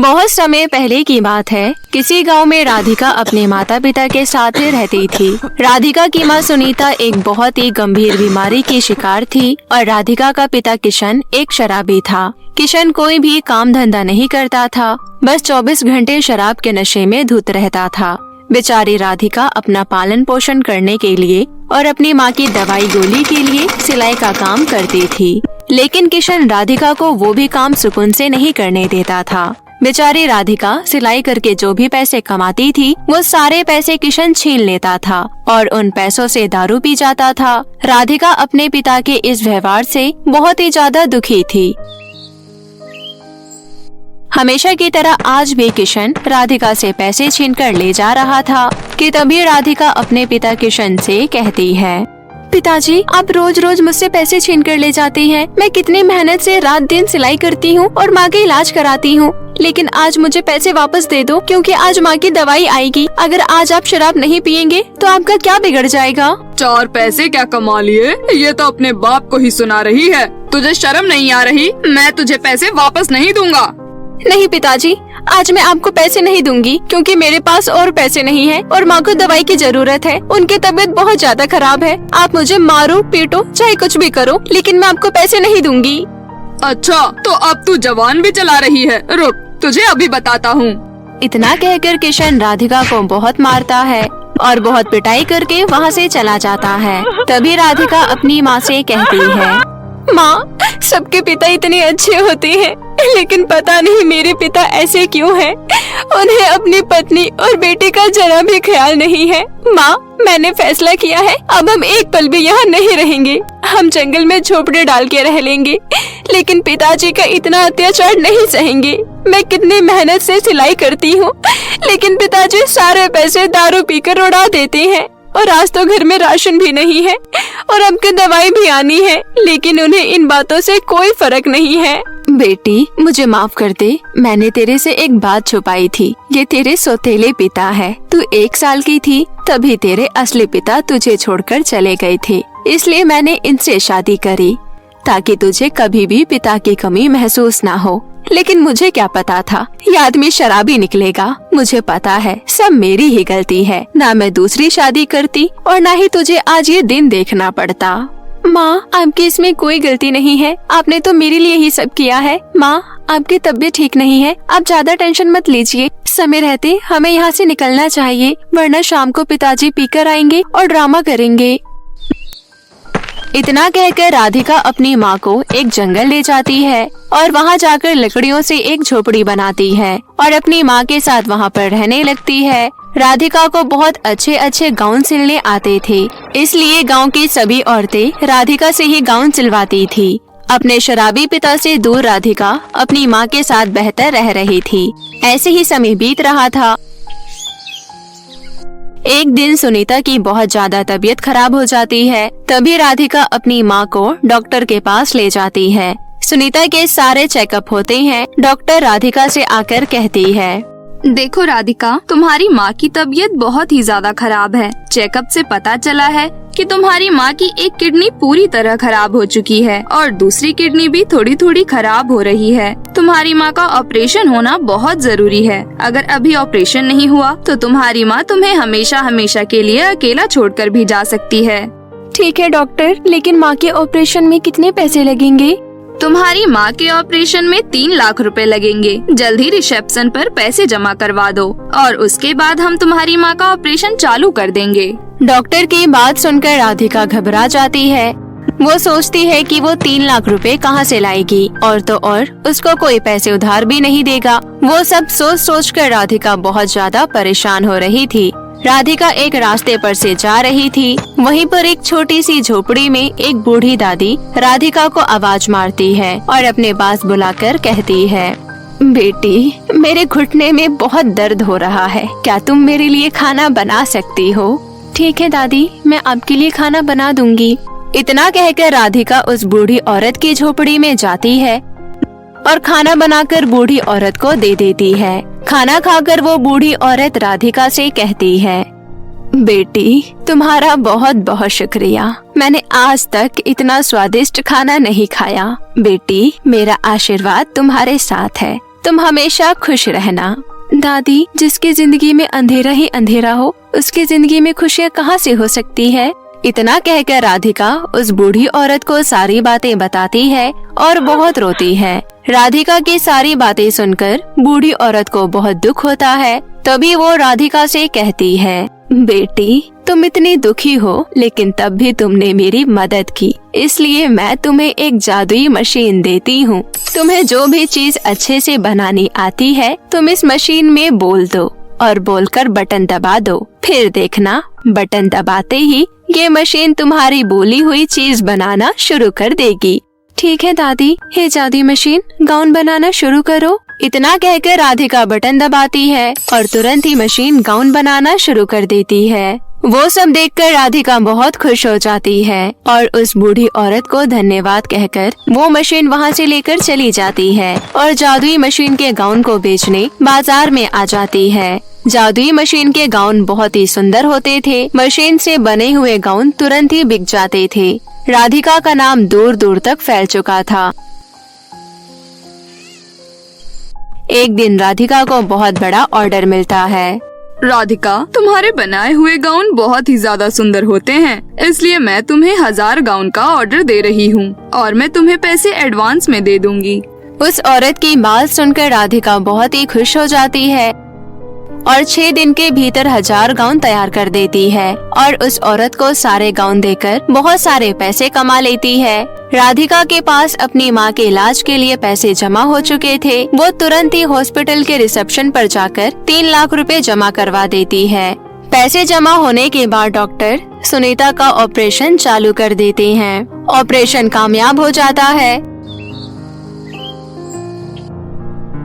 बहुत समय पहले की बात है। किसी गांव में राधिका अपने माता पिता के साथ रहती थी। राधिका की माँ सुनीता एक बहुत ही गंभीर बीमारी की शिकार थी और राधिका का पिता किशन एक शराबी था। किशन कोई भी काम धंधा नहीं करता था, बस 24 घंटे शराब के नशे में धुत रहता था। बेचारी राधिका अपना पालन पोषण करने के लिए और अपनी माँ की दवाई गोली के लिए सिलाई का काम करती थी, लेकिन किशन राधिका को वो भी काम सुकून से नहीं करने देता था। बेचारी राधिका सिलाई करके जो भी पैसे कमाती थी वो सारे पैसे किशन छीन लेता था और उन पैसों से दारू पी जाता था। राधिका अपने पिता के इस व्यवहार से बहुत ही ज्यादा दुखी थी। हमेशा की तरह आज भी किशन राधिका से पैसे छीन कर ले जा रहा था कि तभी राधिका अपने पिता किशन से कहती है, पिताजी, आप रोज रोज मुझसे पैसे छीन कर ले जाते हैं। मैं कितनी मेहनत से रात दिन सिलाई करती हूँ और माँ का इलाज कराती हूँ, लेकिन आज मुझे पैसे वापस दे दो क्योंकि आज माँ की दवाई आएगी। अगर आज आप शराब नहीं पियेंगे तो आपका क्या बिगड़ जाएगा। 4 पैसे क्या कमा लिए, ये तो अपने बाप को ही सुना रही है। तुझे शर्म नहीं आ रही? मैं तुझे पैसे वापस नहीं दूंगा। नहीं पिताजी, आज मैं आपको पैसे नहीं दूंगी क्योंकि मेरे पास और पैसे नहीं है और माँ को दवाई की जरूरत है। उनकी तबीयत बहुत ज्यादा खराब है। आप मुझे मारो पीटो चाहे कुछ भी करो, लेकिन मैं आपको पैसे नहीं दूंगी। अच्छा, तो अब तू जवान भी चला रही है। रुक, तुझे अभी बताता हूँ। इतना कहकर किशन राधिका को बहुत मारता है और बहुत पिटाई करके वहाँ से चला जाता है। तभी राधिका अपनी माँ से कहती है, माँ, सबके पिता इतने अच्छे होते हैं, लेकिन पता नहीं मेरे पिता ऐसे क्यों हैं। उन्हें अपनी पत्नी और बेटे का जरा भी ख्याल नहीं है। माँ, मैंने फैसला किया है, अब हम एक पल भी यहाँ नहीं रहेंगे। हम जंगल में झोपड़े डाल के रह लेंगे, लेकिन पिताजी का इतना अत्याचार नहीं सहेंगे। मैं कितनी मेहनत से सिलाई करती हूँ, लेकिन पिताजी सारे पैसे दारू पीकर उड़ा देते हैं और आज तो घर में राशन भी नहीं है और अब की दवाई भी आनी है, लेकिन उन्हें इन बातों से कोई फर्क नहीं है। बेटी, मुझे माफ कर दे, मैंने तेरे से एक बात छुपाई थी। ये तेरे सौतेले पिता है। तू 1 साल की थी तभी तेरे असली पिता तुझे छोड़कर चले गए थे, इसलिए मैंने इनसे शादी करी ताकि तुझे कभी भी पिता की कमी महसूस ना हो। लेकिन मुझे क्या पता था ये आदमी शराबी निकलेगा। मुझे पता है सब मेरी ही गलती है, ना मैं दूसरी शादी करती और ना ही तुझे आज ये दिन देखना पड़ता। माँ, आपकी इसमें कोई गलती नहीं है, आपने तो मेरे लिए ही सब किया है। माँ, आपकी तबीयत ठीक नहीं है, आप ज्यादा टेंशन मत लीजिए। समय रहते हमें यहाँ से निकलना चाहिए, वरना शाम को पिताजी पीकर आएंगे और ड्रामा करेंगे। इतना कहकर राधिका अपनी माँ को एक जंगल ले जाती है और वहाँ जाकर लकड़ियों से एक झोपड़ी बनाती है और अपनी माँ के साथ वहाँ पर रहने लगती है। राधिका को बहुत अच्छे अच्छे गाउन सिलने आते थे, इसलिए गांव की सभी औरतें राधिका से ही गाउन सिलवाती थी। अपने शराबी पिता से दूर राधिका अपनी माँ के साथ बेहतर रह रही थी। ऐसे ही समय बीत रहा था। एक दिन सुनीता की बहुत ज्यादा तबीयत खराब हो जाती है। तभी राधिका अपनी माँ को डॉक्टर के पास ले जाती है। सुनीता के सारे चेकअप होते हैं। डॉक्टर राधिका से आकर कहती है, देखो राधिका, तुम्हारी माँ की तबीयत बहुत ही ज्यादा खराब है। चेकअप से पता चला है कि तुम्हारी माँ की एक किडनी पूरी तरह खराब हो चुकी है और दूसरी किडनी भी थोड़ी थोड़ी खराब हो रही है। तुम्हारी माँ का ऑपरेशन होना बहुत जरूरी है। अगर अभी ऑपरेशन नहीं हुआ तो तुम्हारी माँ तुम्हें हमेशा हमेशा के लिए अकेला छोड़कर भी जा सकती है। ठीक है डॉक्टर, लेकिन माँ के ऑपरेशन में कितने पैसे लगेंगे? तुम्हारी माँ के ऑपरेशन में 3 लाख रुपए लगेंगे। जल्द ही रिसेप्शन पर पैसे जमा करवा दो और उसके बाद हम तुम्हारी माँ का ऑपरेशन चालू कर देंगे। डॉक्टर की बात सुनकर राधिका घबरा जाती है। वो सोचती है कि वो 3 लाख रुपए कहाँ से लाएगी और तो और उसको कोई पैसे उधार भी नहीं देगा। वो सब सोच कर राधिका बहुत ज्यादा परेशान हो रही थी। राधिका एक रास्ते पर से जा रही थी। वहीं पर एक छोटी सी झोपड़ी में एक बूढ़ी दादी राधिका को आवाज मारती है और अपने पास बुलाकर कहती है, बेटी, मेरे घुटने में बहुत दर्द हो रहा है, क्या तुम मेरे लिए खाना बना सकती हो? ठीक है दादी, मैं आपके लिए खाना बना दूंगी। इतना कहकर राधिका उस बूढ़ी औरत की झोपड़ी में जाती है और खाना बनाकर बूढ़ी औरत को दे देती है। खाना खाकर वो बूढ़ी औरत राधिका से कहती है, बेटी, तुम्हारा बहुत बहुत शुक्रिया। मैंने आज तक इतना स्वादिष्ट खाना नहीं खाया। बेटी, मेरा आशीर्वाद तुम्हारे साथ है। तुम हमेशा खुश रहना। दादी, जिसकी जिंदगी में अंधेरा ही अंधेरा हो, उसकी जिंदगी में खुशियाँ कहाँ से हो सकती है? इतना कहकर राधिका उस बूढ़ी औरत को सारी बातें बताती है और बहुत रोती है। राधिका की सारी बातें सुनकर बूढ़ी औरत को बहुत दुख होता है। तभी वो राधिका से कहती है, बेटी, तुम इतनी दुखी हो, लेकिन तब भी तुमने मेरी मदद की, इसलिए मैं तुम्हें एक जादुई मशीन देती हूँ। तुम्हें जो भी चीज अच्छे से बनानी आती है, तुम इस मशीन में बोल दो और बोलकर बटन दबा दो। फिर देखना, बटन दबाते ही ये मशीन तुम्हारी बोली हुई चीज बनाना शुरू कर देगी। ठीक है दादी, हे जादुई मशीन, गाउन बनाना शुरू करो। इतना कहकर राधिका बटन दबाती है और तुरंत ही मशीन गाउन बनाना शुरू कर देती है। वो सब देखकर राधिका बहुत खुश हो जाती है और उस बूढ़ी औरत को धन्यवाद कहकर वो मशीन वहाँ से लेकर चली जाती है और जादुई मशीन के गाउन को बेचने बाजार में आ जाती है। जादुई मशीन के गाउन बहुत ही सुंदर होते थे। मशीन से बने हुए गाउन तुरंत ही बिक जाते थे। राधिका का नाम दूर दूर तक फैल चुका था। एक दिन राधिका को बहुत बड़ा ऑर्डर मिलता है। राधिका, तुम्हारे बनाए हुए गाउन बहुत ही ज्यादा सुंदर होते हैं, इसलिए मैं तुम्हें 1000 गाउन का ऑर्डर दे रही हूँ और मैं तुम्हें पैसे एडवांस में दे दूंगी। उस औरत की बात सुनकर राधिका बहुत ही खुश हो जाती है और 6 दिन के भीतर 1000 गाउन तैयार कर देती है और उस औरत को सारे गाउन देकर बहुत सारे पैसे कमा लेती है। राधिका के पास अपनी माँ के इलाज के लिए पैसे जमा हो चुके थे। वो तुरंत ही हॉस्पिटल के रिसेप्शन पर जाकर 3 लाख रुपए जमा करवा देती है। पैसे जमा होने के बाद डॉक्टर सुनीता का ऑपरेशन चालू कर देते हैं। ऑपरेशन कामयाब हो जाता है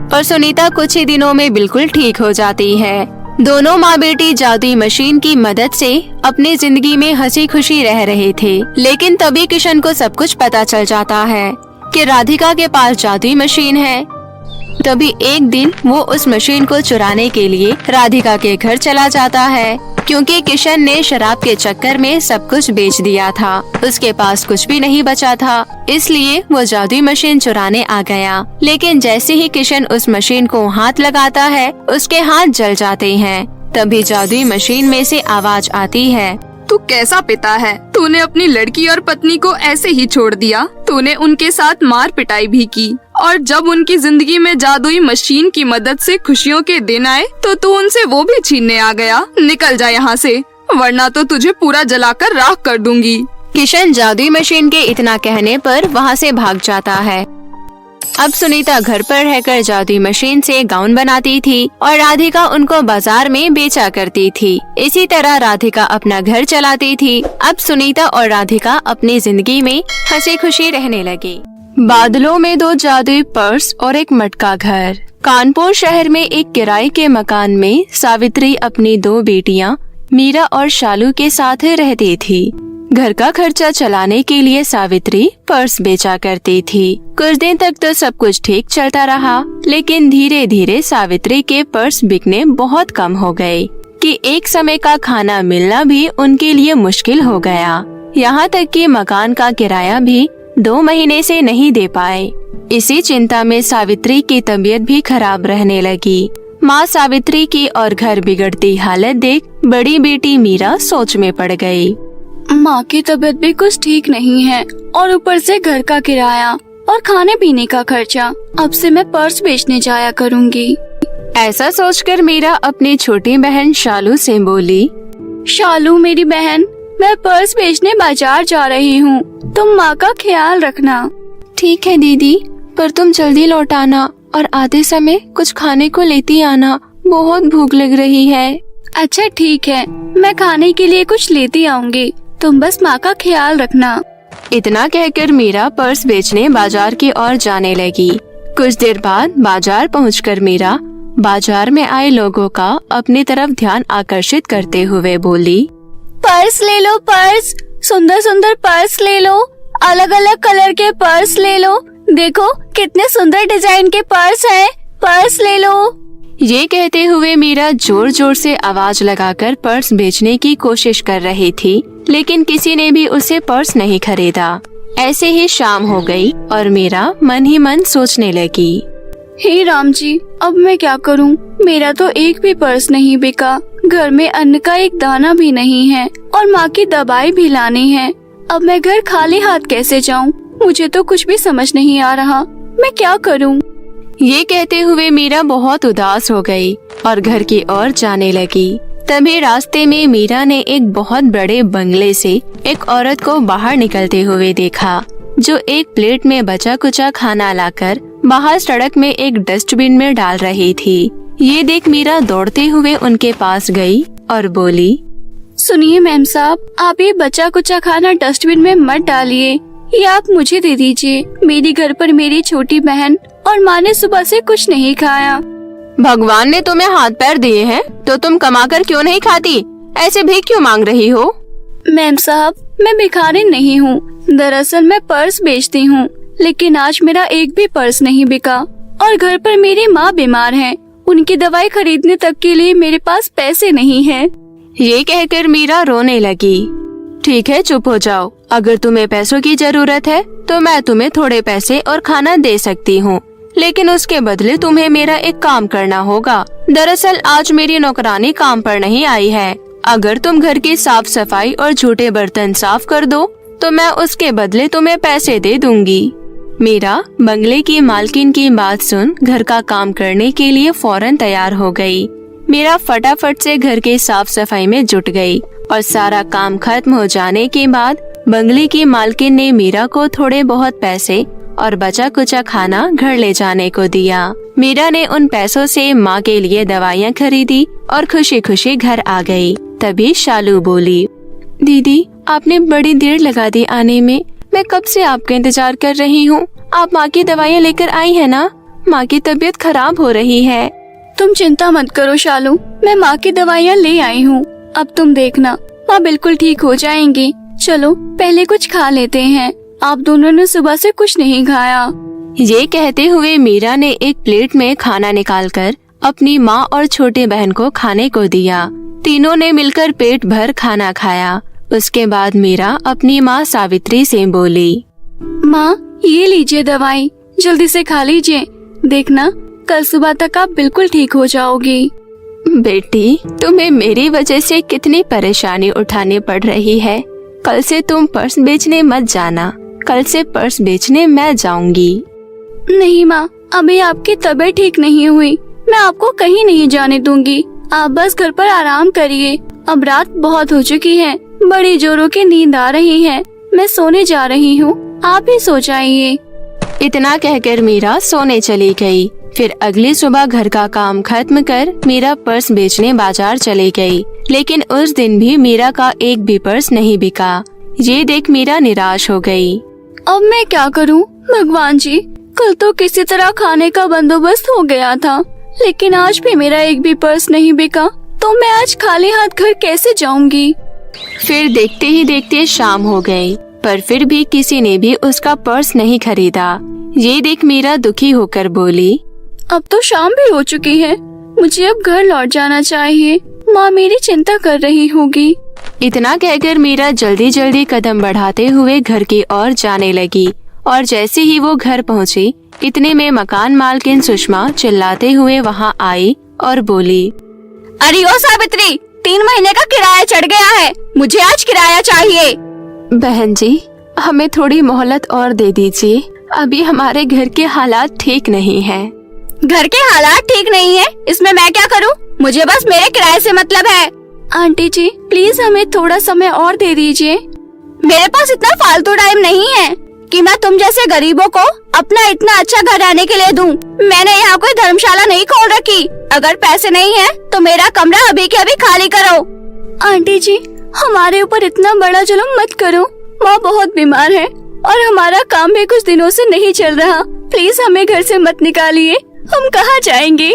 और सुनीता कुछ ही दिनों में बिल्कुल ठीक हो जाती है। दोनों माँ बेटी जादुई मशीन की मदद से अपनी जिंदगी में हंसी खुशी रह रहे थे। लेकिन तभी किशन को सब कुछ पता चल जाता है कि राधिका के पास जादुई मशीन है। तभी एक दिन वो उस मशीन को चुराने के लिए राधिका के घर चला जाता है, क्योंकि किशन ने शराब के चक्कर में सब कुछ बेच दिया था। उसके पास कुछ भी नहीं बचा था, इसलिए वो जादुई मशीन चुराने आ गया। लेकिन जैसे ही किशन उस मशीन को हाथ लगाता है, उसके हाथ जल जाते हैं। तभी जादुई मशीन में से आवाज आती है, तू कैसा पिता है? तूने अपनी लड़की और पत्नी को ऐसे ही छोड़ दिया। तूने उनके साथ मार पिटाई भी की और जब उनकी जिंदगी में जादुई मशीन की मदद से खुशियों के दिन आए तो तू उनसे वो भी छीनने आ गया। निकल जा यहाँ से, वरना तो तुझे पूरा जलाकर राख कर दूंगी। किशन जादुई मशीन के इतना कहने पर वहाँ से भाग जाता है। अब सुनीता घर पर रहकर जादुई मशीन से गाउन बनाती थी और राधिका उनको बाजार में बेचा करती थी। इसी तरह राधिका अपना घर चलाती थी। अब सुनीता और राधिका अपनी जिंदगी में हंसी खुशी रहने लगी। बादलों में 2 जादुई पर्स और एक मटका घर। कानपुर शहर में एक किराए के मकान में सावित्री अपनी 2 बेटियां मीरा और शालू के साथ रहती थी। घर का खर्चा चलाने के लिए सावित्री पर्स बेचा करती थी। कुछ दिन तक तो सब कुछ ठीक चलता रहा, लेकिन धीरे धीरे सावित्री के पर्स बिकने बहुत कम हो गए कि एक समय का खाना मिलना भी उनके लिए मुश्किल हो गया। यहाँ तक कि मकान का किराया भी 2 महीने से नहीं दे पाए। इसी चिंता में सावित्री की तबीयत भी खराब रहने लगी। माँ सावित्री की और घर बिगड़ती हालत देख बड़ी बेटी मीरा सोच में पड़ गई। माँ की तबीयत भी कुछ ठीक नहीं है और ऊपर से घर का किराया और खाने पीने का खर्चा। अब से मैं पर्स बेचने जाया करूँगी। ऐसा सोचकर मीरा अपनी छोटी बहन शालू से बोली, शालू मेरी बहन, मैं पर्स बेचने बाजार जा रही हूँ, तुम माँ का ख्याल रखना। ठीक है दीदी, पर तुम जल्दी लौट आना और आते समय कुछ खाने को लेती आना, बहुत भूख लग रही है। अच्छा ठीक है, मैं खाने के लिए कुछ लेती आऊँगी, तुम बस माँ का ख्याल रखना। इतना कहकर मीरा पर्स बेचने बाजार की ओर जाने लगी। कुछ देर बाद बाजार पहुंचकर मीरा बाजार में आए लोगों का अपनी तरफ ध्यान आकर्षित करते हुए बोली, पर्स ले लो, पर्स, सुंदर सुंदर पर्स ले लो, अलग अलग कलर के पर्स ले लो, देखो कितने सुंदर डिजाइन के पर्स हैं, पर्स ले लो। ये कहते हुए मीरा जोर जोर से आवाज लगाकर पर्स बेचने की कोशिश कर रही थी, लेकिन किसी ने भी उसे पर्स नहीं खरीदा। ऐसे ही शाम हो गई और मीरा मन ही मन सोचने लगी, हे राम जी, अब मैं क्या करूं? मेरा तो एक भी पर्स नहीं बिका, घर में अन्न का एक दाना भी नहीं है और माँ की दवाई भी लानी है। अब मैं घर खाली हाथ कैसे जाऊं? मुझे तो कुछ भी समझ नहीं आ रहा, मैं क्या करूं? ये कहते हुए मीरा बहुत उदास हो गई और घर की ओर जाने लगी। तभी रास्ते में मीरा ने एक बहुत बड़े बंगले से एक औरत को बाहर निकलते हुए देखा, जो एक प्लेट में बचा कुचा खाना लाकर बाहर सड़क में एक डस्टबिन में डाल रही थी। ये देख मीरा दौड़ते हुए उनके पास गई और बोली, सुनिए मैम साहब, आप ये बचा कुचा खाना डस्टबिन में मत डालिए, ये आप मुझे दे दीजिए। मेरी घर पर मेरी छोटी बहन और माँ ने सुबह से कुछ नहीं खाया। भगवान ने तुम्हें हाथ पैर दिए हैं तो तुम कमाकर क्यों नहीं खाती? ऐसे भीख क्यों मांग रही हो? मैम साहब, मैं भिखारी नहीं हूँ, दरअसल मैं पर्स बेचती हूँ, लेकिन आज मेरा एक भी पर्स नहीं बिका और घर पर मेरी माँ बीमार है, उनकी दवाई खरीदने तक के लिए मेरे पास पैसे नहीं है। ये कहकर मीरा रोने लगी। ठीक है, चुप हो जाओ। अगर तुम्हें पैसों की जरूरत है तो मैं तुम्हें थोड़े पैसे और खाना दे सकती हूँ, लेकिन उसके बदले तुम्हें मेरा एक काम करना होगा। दरअसल आज मेरी नौकरानी काम पर नहीं आई है। अगर तुम घर की साफ सफाई और झूठे बर्तन साफ कर दो तो मैं उसके बदले तुम्हें पैसे दे दूंगी। मीरा बंगले की मालकिन की बात सुन घर का काम करने के लिए फौरन तैयार हो गई। मीरा फटाफट से घर के साफ सफाई में जुट गई और सारा काम खत्म हो जाने के बाद बंगले की मालकिन ने मीरा को थोड़े बहुत पैसे और बचा कुचा खाना घर ले जाने को दिया। मीरा ने उन पैसों से माँ के लिए दवाइयाँ खरीदी और खुशी खुशी घर आ गई। तभी शालू बोली, दीदी आपने बड़ी देर लगा दी आने में, मैं कब से आपका इंतजार कर रही हूँ। आप माँ की दवाइयाँ लेकर आई है ना? माँ की तबीयत खराब हो रही है। तुम चिंता मत करो शालू, मैं माँ की दवाइयाँ ले आई हूँ। अब तुम देखना, माँ बिल्कुल ठीक हो जाएंगी। चलो पहले कुछ खा लेते हैं, आप दोनों ने सुबह से कुछ नहीं खाया। ये कहते हुए मीरा ने एक प्लेट में खाना निकालकर अपनी माँ और छोटे बहन को खाने को दिया। तीनों ने मिलकर पेट भर खाना खाया। उसके बाद मीरा अपनी माँ सावित्री से बोली, माँ ये लीजिए दवाई, जल्दी से खा लीजिए, देखना कल सुबह तक आप बिल्कुल ठीक हो जाओगी। बेटी तुम्हें मेरी वजह से कितनी परेशानी उठानी पड़ रही है। कल से तुम पर्स बेचने मत जाना, कल से पर्स बेचने मैं जाऊंगी। नहीं माँ, अभी आपकी तबीयत ठीक नहीं हुई, मैं आपको कहीं नहीं जाने दूंगी। आप बस घर पर आराम करिए। अब रात बहुत हो चुकी है, बड़ी जोरों की नींद आ रही है, मैं सोने जा रही हूँ, आप भी सो जाइए। इतना कहकर मीरा सोने चली गई। फिर अगली सुबह घर का काम खत्म कर मीरा पर्स बेचने बाजार चली गई, लेकिन उस दिन भी मीरा का एक भी पर्स नहीं बिका। ये देख मीरा निराश हो गई। अब मैं क्या करूं? भगवान जी, कल तो किसी तरह खाने का बंदोबस्त हो गया था, लेकिन आज भी मेरा एक भी पर्स नहीं बिका, तो मैं आज खाली हाथ घर कैसे जाऊंगी? फिर देखते ही देखते शाम हो गई, पर फिर भी किसी ने भी उसका पर्स नहीं खरीदा। ये देख मीरा दुखी होकर बोली, अब तो शाम भी हो चुकी है, मुझे अब घर लौट जाना चाहिए, माँ मेरी चिंता कर रही होगी। इतना कहकर मीरा जल्दी जल्दी कदम बढ़ाते हुए घर की ओर जाने लगी और जैसे ही वो घर पहुँची, इतने में मकान मालकिन सुषमा चिल्लाते हुए वहाँ आई और बोली, अरे ओ सावित्री, 3 महीने का किराया चढ़ गया है, मुझे आज किराया चाहिए। बहन जी हमें थोड़ी मोहलत और दे दीजिए, अभी हमारे घर के हालात ठीक नहीं है। घर के हालात ठीक नहीं है, इसमें मैं क्या करूं? मुझे बस मेरे किराए से मतलब है। आंटी जी प्लीज हमें थोड़ा समय और दे दीजिए। मेरे पास इतना फालतू टाइम नहीं है कि मैं तुम जैसे गरीबों को अपना इतना अच्छा घर रहने के लिए दूं। मैंने यहाँ कोई धर्मशाला नहीं खोल रखी, अगर पैसे नहीं है तो मेरा कमरा अभी के अभी खाली करो। आंटी जी हमारे ऊपर इतना बड़ा जुल्म मत करो, माँ बहुत बीमार है और हमारा काम भी कुछ दिनों से नहीं चल रहा, प्लीज हमें घर से मत निकालिए, हम कहाँ जाएंगे?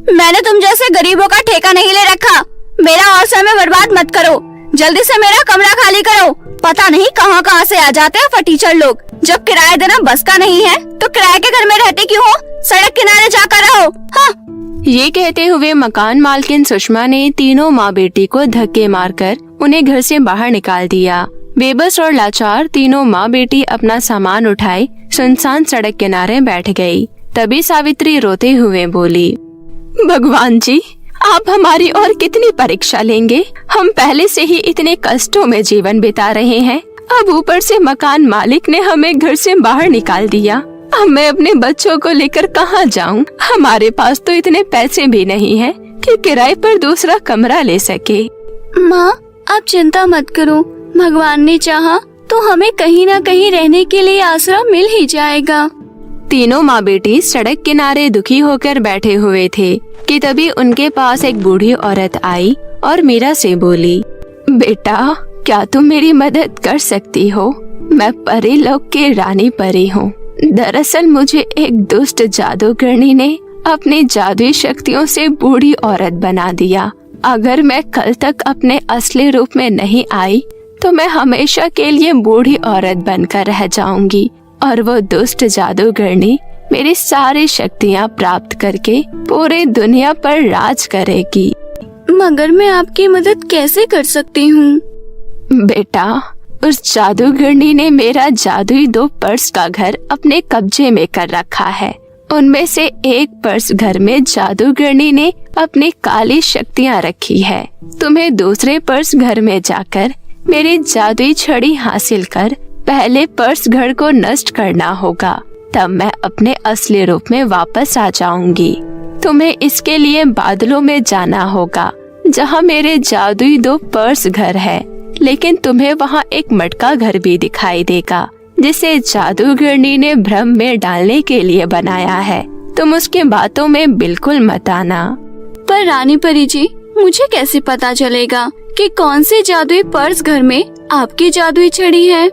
मैंने तुम जैसे गरीबों का ठेका नहीं ले रखा, मेरा और समय बर्बाद मत करो, जल्दी से मेरा कमरा खाली करो। पता नहीं कहाँ कहाँ से आ जाते हैं फटीचर लोग, जब किराया देना बस का नहीं है तो किराए के घर में रहते क्यों हो? सड़क किनारे जाकर रहो। हाँ। ये कहते हुए मकान मालकिन सुषमा ने तीनों माँ बेटी को धक्के मारकर उन्हें घर से बाहर निकाल दिया। बेबस और लाचार तीनों माँ बेटी अपना सामान उठाए सुनसान सड़क किनारे बैठ गई। तभी सावित्री रोते हुए बोली, भगवान जी, आप हमारी और कितनी परीक्षा लेंगे? हम पहले से ही इतने कष्टों में जीवन बिता रहे हैं, अब ऊपर से मकान मालिक ने हमें घर से बाहर निकाल दिया। अब मैं अपने बच्चों को लेकर कहाँ जाऊँ? हमारे पास तो इतने पैसे भी नहीं हैं कि किराए पर दूसरा कमरा ले सके। माँ, आप चिंता मत करो, भगवान ने चाहा तो हमें कहीं न कहीं रहने के लिए आसरा मिल ही जाएगा। तीनों माँ बेटी सड़क किनारे दुखी होकर बैठे हुए थे कि तभी उनके पास एक बूढ़ी औरत आई और मीरा से बोली, बेटा, क्या तुम मेरी मदद कर सकती हो? मैं परी लोक की रानी परी हूँ। दरअसल मुझे एक दुष्ट जादूगरनी ने अपनी जादुई शक्तियों से बूढ़ी औरत बना दिया। अगर मैं कल तक अपने असली रूप में नहीं आई तो मैं हमेशा के लिए बूढ़ी औरत बनकर रह जाऊंगी और वो दुष्ट जादूगरनी मेरी सारी शक्तियाँ प्राप्त करके पूरे दुनिया पर राज करेगी। मगर मैं आपकी मदद कैसे कर सकती हूँ? बेटा, उस जादूगरनी ने मेरा जादुई 2 पर्स का घर अपने कब्जे में कर रखा है। उनमें से एक पर्स घर में जादूगरनी ने अपनी काली शक्तियाँ रखी है। तुम्हें दूसरे पर्स घर में जाकर मेरी जादुई छड़ी हासिल कर पहले पर्स घर को नष्ट करना होगा, तब मैं अपने असली रूप में वापस आ जाऊंगी। तुम्हें इसके लिए बादलों में जाना होगा जहाँ मेरे जादुई 2 पर्स घर है, लेकिन तुम्हें वहाँ एक मटका घर भी दिखाई देगा जिसे जादूगरनी ने भ्रम में डालने के लिए बनाया है। तुम उसके बातों में बिल्कुल मत आना। पर रानी परी जी, मुझे कैसे पता चलेगा कि कौन से जादुई पर्स घर में आपकी जादुई छड़ी है?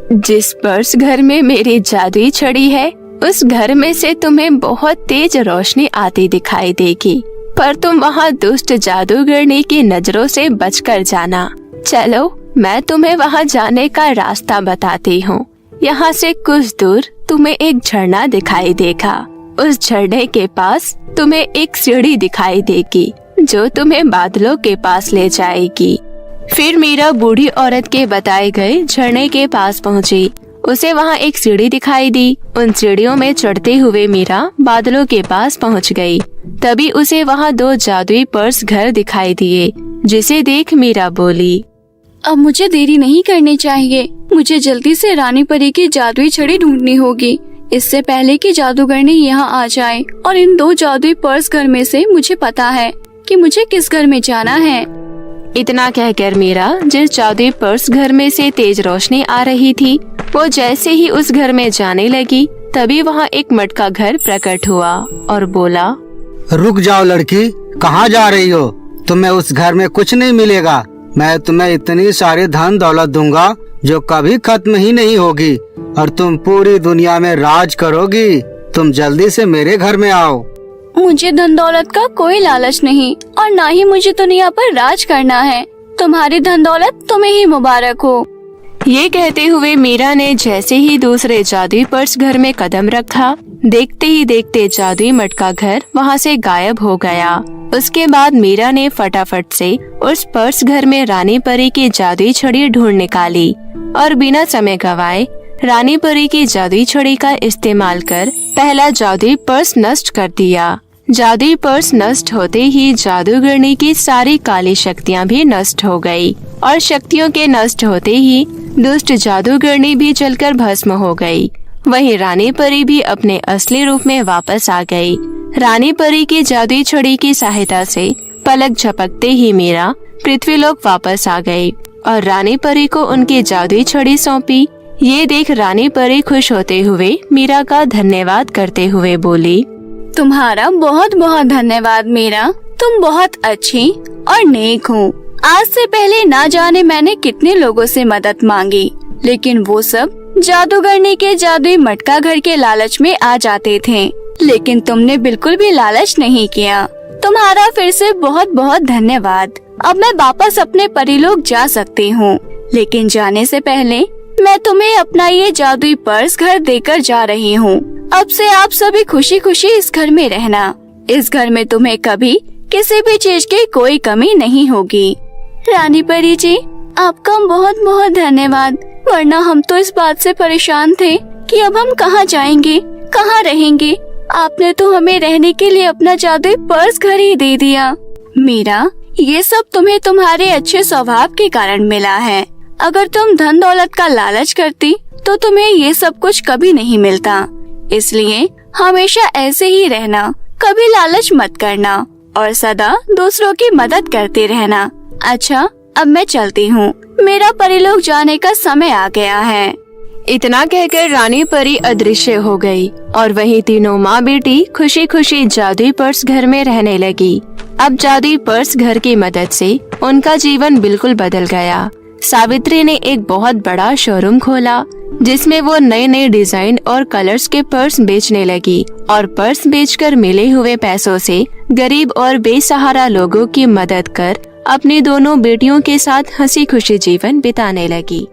जिस पर्स घर में मेरी जादुई छड़ी है उस घर में से तुम्हें बहुत तेज रोशनी आती दिखाई देगी, पर तुम वहाँ दुष्ट जादूगरनी की नजरों से बचकर जाना। चलो, मैं तुम्हें वहाँ जाने का रास्ता बताती हूँ। यहाँ से कुछ दूर तुम्हें एक झरना दिखाई देगा। उस झरने के पास तुम्हें एक सीढ़ी दिखाई देगी जो तुम्हें बादलों के पास ले जाएगी। फिर मीरा बूढ़ी औरत के बताए गए झरने के पास पहुँची। उसे वहाँ एक सीढ़ी दिखाई दी। उन सीढ़ियों में चढ़ते हुए मीरा बादलों के पास पहुँच गई। तभी उसे वहाँ 2 जादुई पर्स घर दिखाई दिए, जिसे देख मीरा बोली, अब मुझे देरी नहीं करनी चाहिए। मुझे जल्दी से रानी परी की जादुई छड़ी ढूंढनी होगी, इससे पहले कि जादूगरनी यहाँ आ जाए। और इन 2 जादुई पर्स घर में से मुझे पता है कि मुझे किस घर में जाना है। इतना कहकर मीरा जिस जादुई पर्स घर में से तेज रोशनी आ रही थी, वो जैसे ही उस घर में जाने लगी, तभी वहाँ एक मटका घर प्रकट हुआ और बोला, रुक जाओ लड़की, कहाँ जा रही हो? तुम्हें उस घर में कुछ नहीं मिलेगा। मैं तुम्हें इतनी सारी धन दौलत दूंगा जो कभी खत्म ही नहीं होगी और तुम पूरी दुनिया में राज करोगी। तुम जल्दी से मेरे घर में आओ। मुझे धन दौलत का कोई लालच नहीं और ना ही मुझे दुनिया पर राज करना है। तुम्हारी धन दौलत तुम्हें ही मुबारक हो। ये कहते हुए मीरा ने जैसे ही दूसरे जादुई पर्स घर में कदम रखा, देखते ही देखते जादुई मटका घर वहाँ से गायब हो गया। उसके बाद मीरा ने फटाफट से उस पर्स घर में रानी परी की जादुई छड़ी ढूंढ निकाली और बिना समय गवाए रानी परी की जादुई छड़ी का इस्तेमाल कर पहला जादुई पर्स नष्ट कर दिया। जादुई पर्स नष्ट होते ही जादूगरनी की सारी काली शक्तियाँ भी नष्ट हो गयी और शक्तियों के नष्ट होते ही दुष्ट जादूगरनी भी जलकर भस्म हो गई। वहीं रानी परी भी अपने असली रूप में वापस आ गई। रानी परी की जादुई छड़ी की सहायता से पलक झपकते ही मीरा पृथ्वीलोक वापस आ गई और रानी परी को उनकी जादुई छड़ी सौंपी। ये देख रानी परी खुश होते हुए मीरा का धन्यवाद करते हुए बोली, तुम्हारा बहुत बहुत धन्यवाद मीरा, तुम बहुत अच्छी और नेक हो। आज से पहले ना जाने मैंने कितने लोगों से मदद मांगी, लेकिन वो सब जादूगरनी के जादुई मटका घर के लालच में आ जाते थे, लेकिन तुमने बिल्कुल भी लालच नहीं किया। तुम्हारा फिर से बहुत बहुत धन्यवाद। अब मैं वापस अपने परीलोक जा सकती हूँ, लेकिन जाने से पहले मैं तुम्हें अपना ये जादुई पर्स घर देकर जा रही हूँ। अब से आप सभी खुशी खुशी इस घर में रहना। इस घर में तुम्हें कभी किसी भी चीज की कोई कमी नहीं होगी। रानी परी जी, आपका बहुत बहुत धन्यवाद, वरना हम तो इस बात से परेशान थे कि अब हम कहाँ जाएंगे, कहाँ रहेंगे। आपने तो हमें रहने के लिए अपना जादुई पर्स घर ही दे दिया। मीरा, ये सब तुम्हें तुम्हारे अच्छे स्वभाव के कारण मिला है। अगर तुम धन दौलत का लालच करती तो तुम्हें ये सब कुछ कभी नहीं मिलता। इसलिए हमेशा ऐसे ही रहना, कभी लालच मत करना और सदा दूसरों की मदद करते रहना। अच्छा, अब मैं चलती हूँ, मेरा परिलोक जाने का समय आ गया है। इतना कहकर रानी परी अदृश्य हो गई और वही तीनों माँ बेटी खुशी खुशी जादुई पर्स घर में रहने लगी। अब जादुई पर्स घर की मदद से उनका जीवन बिल्कुल बदल गया। सावित्री ने एक बहुत बड़ा शोरूम खोला जिसमें वो नए नए डिजाइन और कलर्स के पर्स बेचने लगी और पर्स बेचकर मिले हुए पैसों से गरीब और बेसहारा लोगों की मदद कर अपनी दोनों बेटियों के साथ हंसी खुशी जीवन बिताने लगी।